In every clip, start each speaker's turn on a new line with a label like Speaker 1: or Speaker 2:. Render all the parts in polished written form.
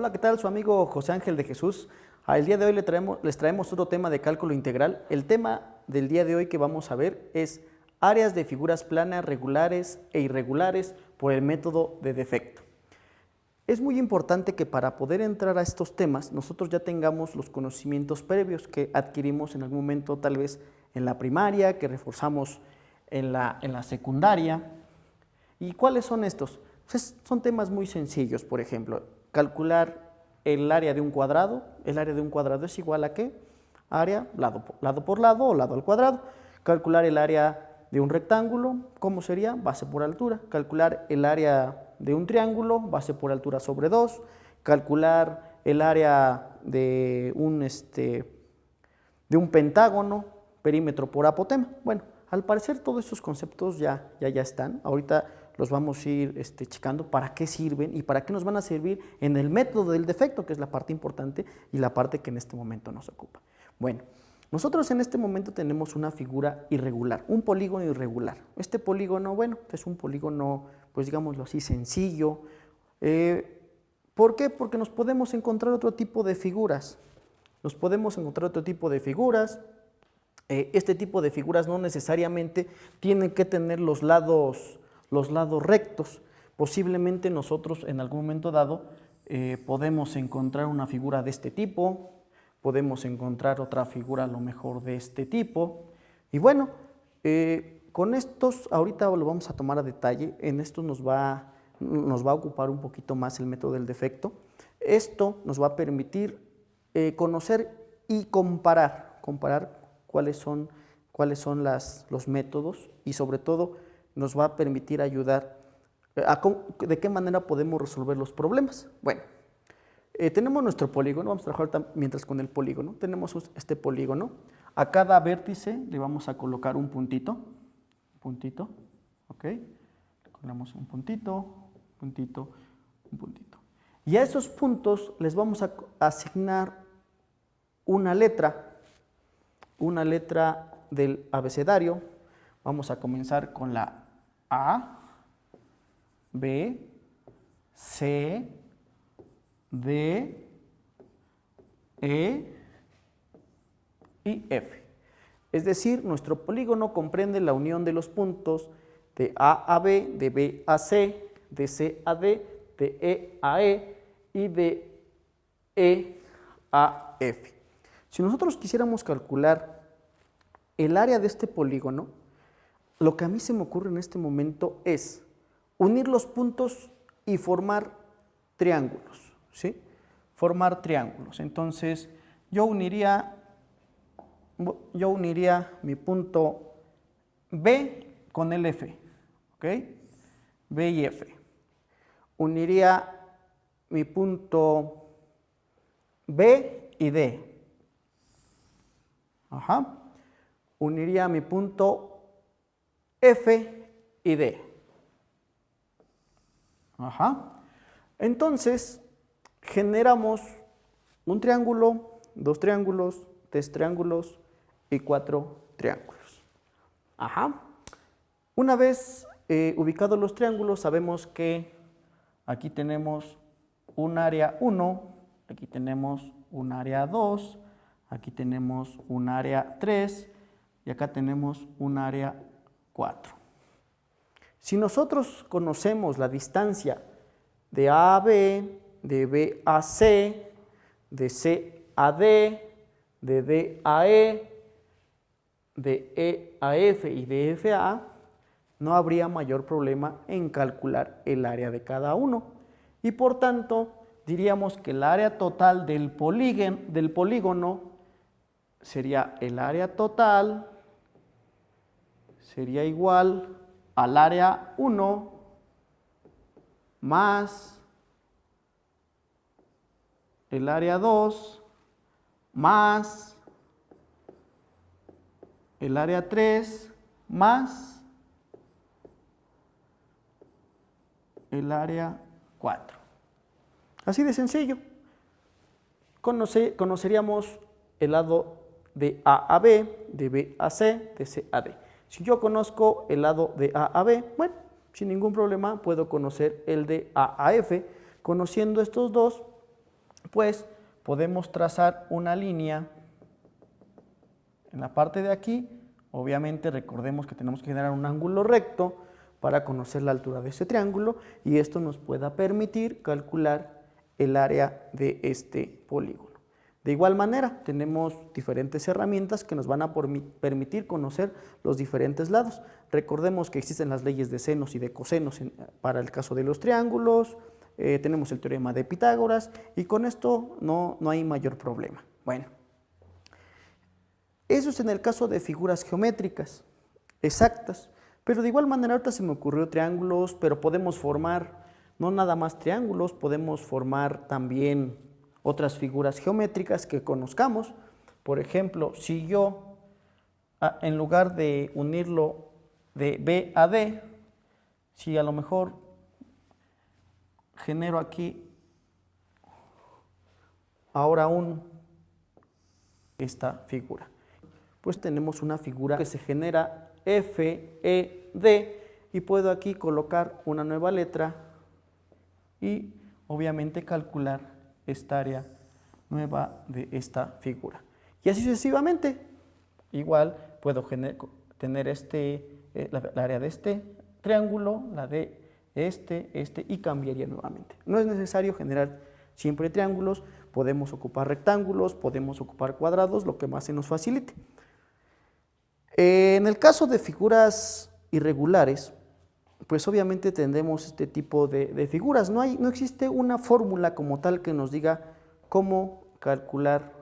Speaker 1: Hola, ¿qué tal? Su amigo José Ángel de Jesús. El día de hoy les traemos otro tema de cálculo integral. El tema del día de hoy que vamos a ver es áreas de figuras planas regulares e irregulares por el método de defecto. Es muy importante que para poder entrar a estos temas nosotros ya tengamos los conocimientos previos que adquirimos en algún momento, tal vez en la primaria, que reforzamos en la secundaria. ¿Y cuáles son estos? Pues son temas muy sencillos. Por ejemplo, calcular el área de un cuadrado. El área de un cuadrado es igual a ¿qué? Área, lado por lado o lado al cuadrado. Calcular el área de un rectángulo, ¿cómo sería? Base por altura. Calcular el área de un triángulo, base por altura sobre 2. Calcular el área de un pentágono, perímetro por apotema. Bueno, al parecer todos estos conceptos ya están. Ahorita los vamos a ir checando para qué sirven y para qué nos van a servir en el método del defecto, que es la parte importante y la parte que en este momento nos ocupa. Bueno, nosotros en este momento tenemos una figura irregular, un polígono irregular. Este polígono, bueno, es un polígono, pues digámoslo así, sencillo. ¿Por qué? Porque nos podemos encontrar otro tipo de figuras. Este tipo de figuras no necesariamente tienen que tener los lados rectos. Posiblemente nosotros en algún momento dado podemos encontrar una figura de este tipo, podemos encontrar otra figura a lo mejor de este tipo. Y bueno, con estos ahorita lo vamos a tomar a detalle. En esto nos va a ocupar un poquito más el método del defecto. Esto nos va a permitir conocer y comparar cuáles son los métodos, y sobre todo nos va a permitir ayudar de qué manera podemos resolver los problemas. Bueno, tenemos nuestro polígono. Vamos a trabajar mientras con el polígono. Tenemos este polígono. A cada vértice le vamos a colocar un puntito, ¿ok? Le colocamos un puntito, un puntito. Y a esos puntos les vamos a asignar una letra del abecedario. Vamos a comenzar con la A, B, C, D, E y F. Es decir, nuestro polígono comprende la unión de los puntos de A a B, de B a C, de C a D, de E a E y de E a F. Si nosotros quisiéramos calcular el área de este polígono, lo que a mí se me ocurre en este momento es unir los puntos y formar triángulos, ¿sí? Formar triángulos. Entonces, yo uniría mi punto B con el F, ¿ok? B y F. Uniría mi punto B y D. Ajá. Uniría mi punto F y D. Ajá. Entonces, generamos un triángulo, dos triángulos, tres triángulos y cuatro triángulos. Ajá. Una vez ubicados los triángulos, sabemos que aquí tenemos un área 1, aquí tenemos un área 2, aquí tenemos un área 3 y acá tenemos un área 4. Si nosotros conocemos la distancia de A a B, de B a C, de C a D, de D a E, de E a F y de F a A, no habría mayor problema en calcular el área de cada uno. Y por tanto, diríamos que el área total del polígono sería el área total, sería igual al área 1 más el área 2 más el área 3 más el área 4. Así de sencillo. Conoceríamos el lado de A a B, de B a C, de C a D. Si yo conozco el lado de A a B, bueno, sin ningún problema puedo conocer el de A a F. Conociendo estos dos, pues podemos trazar una línea en la parte de aquí. Obviamente recordemos que tenemos que generar un ángulo recto para conocer la altura de este triángulo y esto nos pueda permitir calcular el área de este polígono. De igual manera, tenemos diferentes herramientas que nos van a permitir conocer los diferentes lados. Recordemos que existen las leyes de senos y de cosenos para el caso de los triángulos, tenemos el teorema de Pitágoras y con esto no hay mayor problema. Bueno, eso es en el caso de figuras geométricas exactas, pero de igual manera ahorita se me ocurrió triángulos, pero podemos formar no nada más triángulos, podemos formar también otras figuras geométricas que conozcamos. Por ejemplo, si yo en lugar de unirlo de B a D, si a lo mejor genero aquí ahora esta figura, pues tenemos una figura que se genera F, E, D y puedo aquí colocar una nueva letra y obviamente calcular esta área nueva de esta figura. Y así sucesivamente. Igual puedo tener la área de este triángulo, la de este y cambiaría nuevamente. No es necesario generar siempre triángulos, podemos ocupar rectángulos, podemos ocupar cuadrados, lo que más se nos facilite. En el caso de figuras irregulares, pues obviamente tendremos este tipo de figuras. No existe una fórmula como tal que nos diga cómo calcular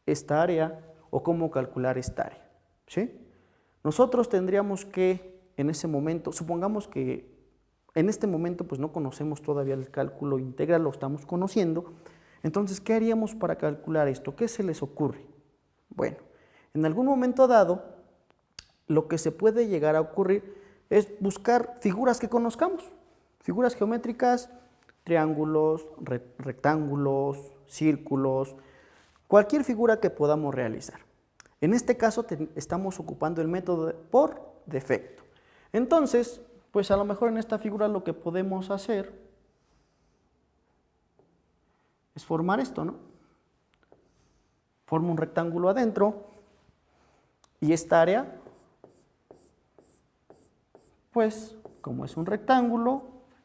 Speaker 1: esta área o cómo calcular esta área, ¿sí? Nosotros tendríamos que en ese momento, supongamos que en este momento pues no conocemos todavía el cálculo integral, lo estamos conociendo, entonces ¿qué haríamos para calcular esto? ¿Qué se les ocurre? Bueno, en algún momento dado, lo que se puede llegar a ocurrir es buscar figuras que conozcamos, figuras geométricas, triángulos, rectángulos, círculos, cualquier figura que podamos realizar. En este caso estamos ocupando el método por defecto. Entonces, pues a lo mejor en esta figura lo que podemos hacer es formar esto, ¿no? Formo un rectángulo adentro y esta área, pues como es un rectángulo,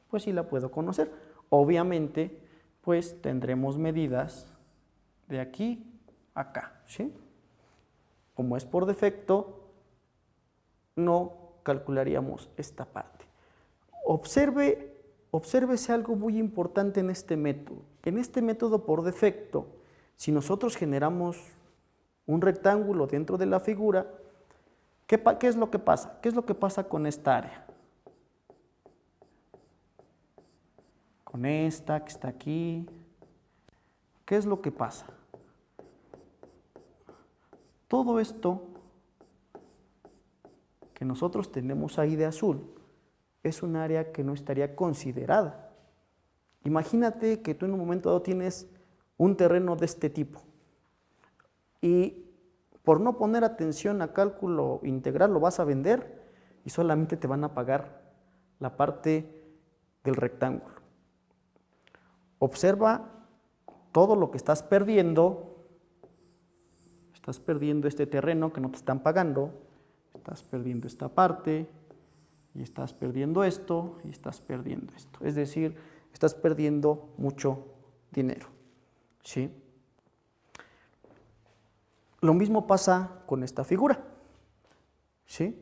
Speaker 1: pues sí la puedo conocer. Obviamente, pues tendremos medidas de aquí a acá, ¿sí? Como es por defecto, no calcularíamos esta parte. Obsérvese algo muy importante en este método. En este método por defecto, si nosotros generamos un rectángulo dentro de la figura, ¿qué es lo que pasa? ¿Qué es lo que pasa con esta área? Con esta que está aquí. ¿Qué es lo que pasa? Todo esto que nosotros tenemos ahí de azul es un área que no estaría considerada. Imagínate que tú en un momento dado tienes un terreno de este tipo y por no poner atención a cálculo integral lo vas a vender y solamente te van a pagar la parte del rectángulo. Observa todo lo que estás perdiendo este terreno que no te están pagando, estás perdiendo esta parte y estás perdiendo esto y estás perdiendo esto. Es decir, estás perdiendo mucho dinero, ¿sí? Lo mismo pasa con esta figura, ¿sí?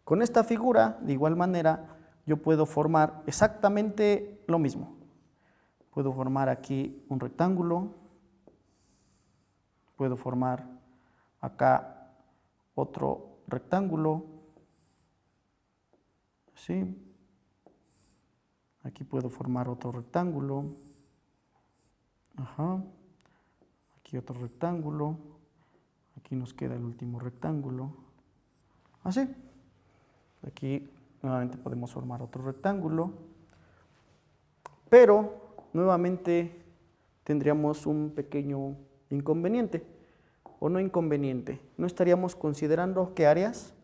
Speaker 1: Con esta figura, de igual manera, yo puedo formar exactamente lo mismo. Puedo formar aquí un rectángulo, puedo formar acá otro rectángulo, ¿sí? Aquí puedo formar otro rectángulo, ajá. Aquí otro rectángulo, aquí nos queda el último rectángulo, así. Aquí nuevamente podemos formar otro rectángulo, pero nuevamente tendríamos un pequeño inconveniente, o no inconveniente, no estaríamos considerando qué áreas,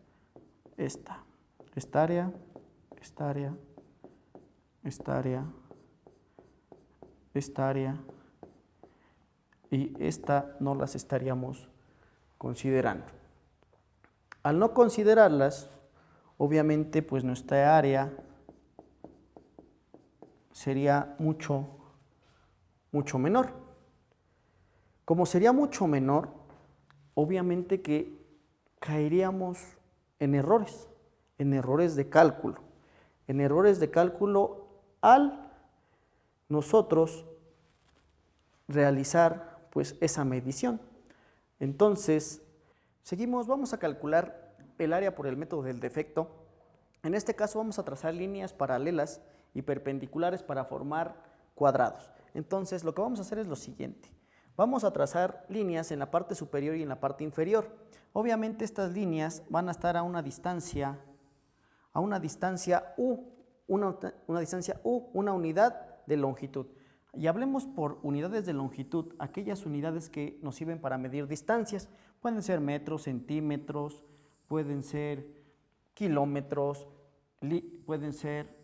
Speaker 1: esta área, esta área, esta área, esta área y esta no las estaríamos considerando. Al no considerarlas, obviamente pues nuestra área sería mucho menor. Como sería mucho menor, obviamente que caeríamos en errores de cálculo. En errores de cálculo al nosotros realizar pues esa medición. Entonces, seguimos, vamos a calcular el área por el método del defecto. En este caso vamos a trazar líneas paralelas y perpendiculares para formar cuadrados. Entonces, lo que vamos a hacer es lo siguiente. Vamos a trazar líneas en la parte superior y en la parte inferior. Obviamente estas líneas van a estar a una distancia U, una unidad de longitud. Y hablemos por unidades de longitud, aquellas unidades que nos sirven para medir distancias. Pueden ser metros, centímetros, pueden ser kilómetros, pueden ser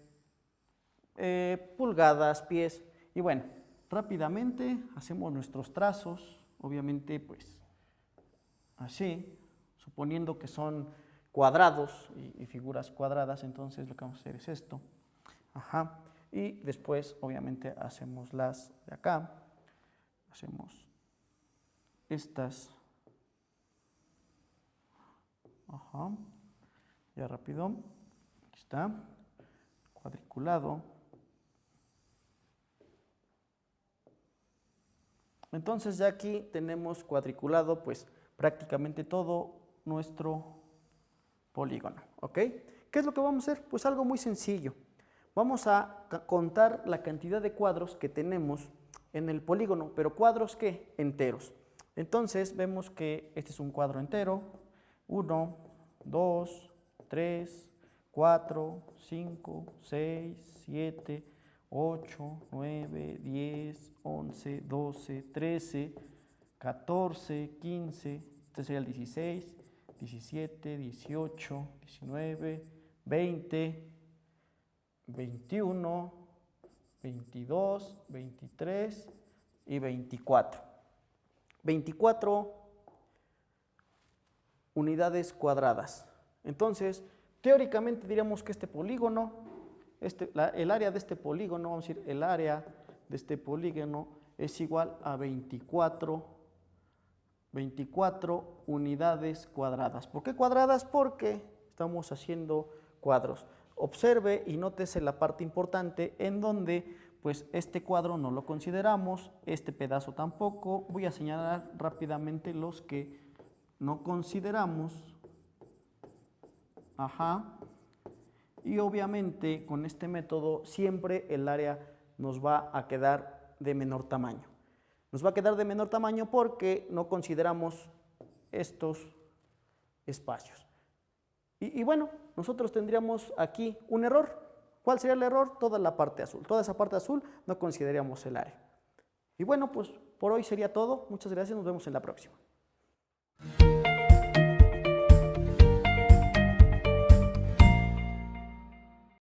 Speaker 1: pulgadas, pies. Y bueno, rápidamente hacemos nuestros trazos, obviamente pues así, suponiendo que son cuadrados y figuras cuadradas, entonces lo que vamos a hacer es esto. Ajá. Y después obviamente hacemos las de acá, hacemos estas. Ajá. Ya rápido, aquí está, cuadriculado. Entonces ya aquí tenemos cuadriculado pues prácticamente todo nuestro polígono, ¿ok? ¿Qué es lo que vamos a hacer? Pues algo muy sencillo. Vamos a contar la cantidad de cuadros que tenemos en el polígono, pero ¿cuadros qué? Enteros. Entonces vemos que este es un cuadro entero, 1, 2, 3, 4, 5, 6, 7, 8, 9, 10, 11, 12, 13, 14, 15, este sería el 16, 17, 18, 19, 20, 21, 22, 23 y 24. 24 unidades cuadradas. Entonces, teóricamente diríamos que este polígono, el área de este polígono, vamos a decir, el área de este polígono es igual a 24 unidades cuadradas. ¿Por qué cuadradas? Porque estamos haciendo cuadros. Observe y nótese la parte importante en donde pues este cuadro no lo consideramos, este pedazo tampoco. Voy a señalar rápidamente los que no consideramos. Ajá. Y obviamente con este método siempre el área nos va a quedar de menor tamaño. Nos va a quedar de menor tamaño porque no consideramos estos espacios. Y bueno, nosotros tendríamos aquí un error. ¿Cuál sería el error? Toda la parte azul. Toda esa parte azul no consideraríamos el área. Y bueno, pues por hoy sería todo. Muchas gracias, nos vemos en la próxima.